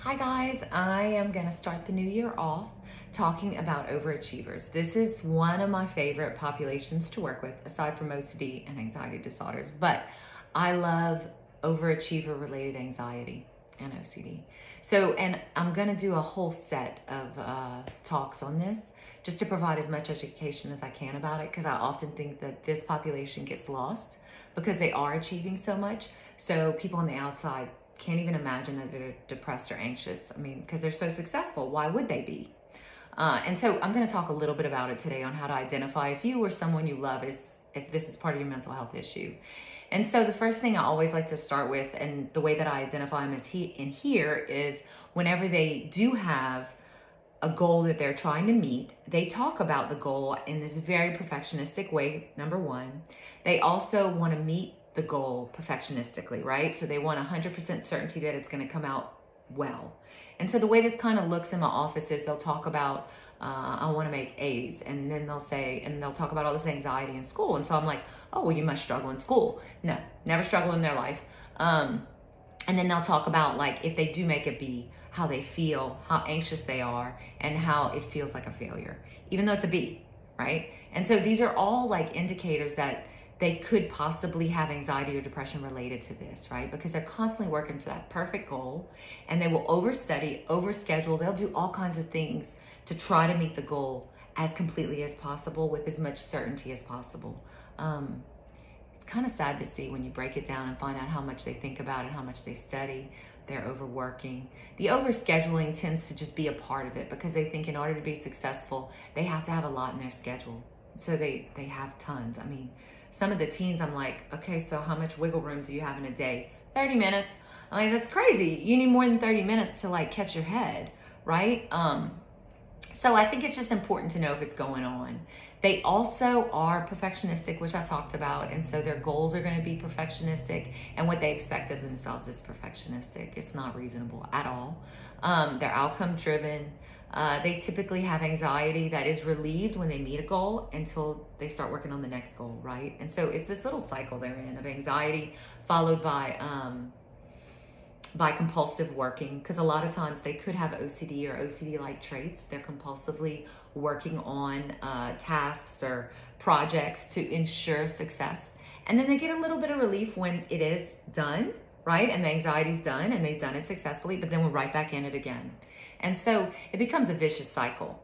Hi guys, I am going to start the new year off talking about overachievers. This is one of my favorite populations to work with, aside from OCD and anxiety disorders, but I love overachiever related anxiety and OCD. And I'm going to do a whole set of talks on this just to provide as much education as I can about it, because I often think that this population gets lost because they are achieving so much. So people on the outside can't even imagine that they're depressed or anxious. I mean, because they're so successful, why would they be? And so I'm going to talk a little bit about it today on how to identify if you or someone you love if this is part of your mental health issue. And so the first thing I always like to start with, and the way that I identify them in here, is whenever they do have a goal that they're trying to meet, they talk about the goal in this very perfectionistic way, number one. They also want to meet the goal perfectionistically, right? So they want 100% certainty that it's going to come out well. And so the way this kind of looks in my office is they'll talk about, I want to make A's, and then they'll talk about all this anxiety in school. And so I'm like, oh, well, you must struggle in school. No, never struggle in their life. And then they'll talk about, like, if they do make a B, how they feel, how anxious they are, and how it feels like a failure, even though it's a B, right? And so these are all like indicators that they could possibly have anxiety or depression related to this, right? Because they're constantly working for that perfect goal, and they will overstudy, overschedule. They'll do all kinds of things to try to meet the goal as completely as possible with as much certainty as possible. It's kind of sad to see when you break it down and find out how much they think about it, how much they study. They're overworking. The overscheduling tends to just be a part of it because they think in order to be successful, they have to have a lot in their schedule. So they have tons. I mean, some of the teens, I'm like, okay, so how much wiggle room do you have in a day? 30 minutes. I mean, that's crazy. You need more than 30 minutes to like catch your head, right? So I think it's just important to know if it's going on. They also are perfectionistic, which I talked about. And so their goals are going to be perfectionistic, and what they expect of themselves is perfectionistic. It's not reasonable at all. They're outcome driven. They typically have anxiety that is relieved when they meet a goal until they start working on the next goal, right? And so it's this little cycle they're in of anxiety followed by compulsive working, because a lot of times they could have OCD or OCD-like traits. They're compulsively working on tasks or projects to ensure success. And then they get a little bit of relief when it is done, right? And the anxiety's done and they've done it successfully, but then we're right back in it again. And so it becomes a vicious cycle.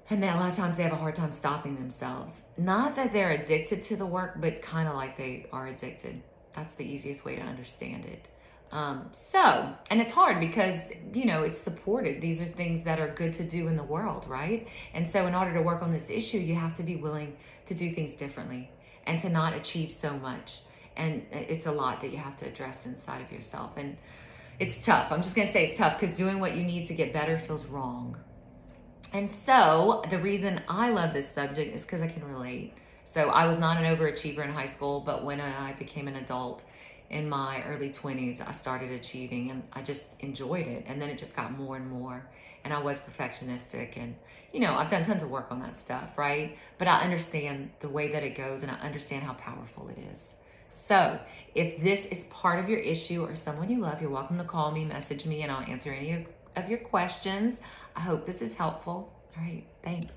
And then a lot of times they have a hard time stopping themselves. Not that they're addicted to the work, but kind of like they are addicted. That's the easiest way to understand it. And it's hard because, it's supported. These are things that are good to do in the world, right? And so in order to work on this issue, you have to be willing to do things differently and to not achieve so much. And it's a lot that you have to address inside of yourself. And it's tough. I'm just going to say it's tough because doing what you need to get better feels wrong. And so the reason I love this subject is because I can relate. So I was not an overachiever in high school, but when I became an adult in my early 20s, I started achieving and I just enjoyed it. And then it just got more and more. And I was perfectionistic, and, I've done tons of work on that stuff, right? But I understand the way that it goes, and I understand how powerful it is. So if this is part of your issue or someone you love, you're welcome to call me, message me, and I'll answer any of your questions. I hope this is helpful. All right, thanks.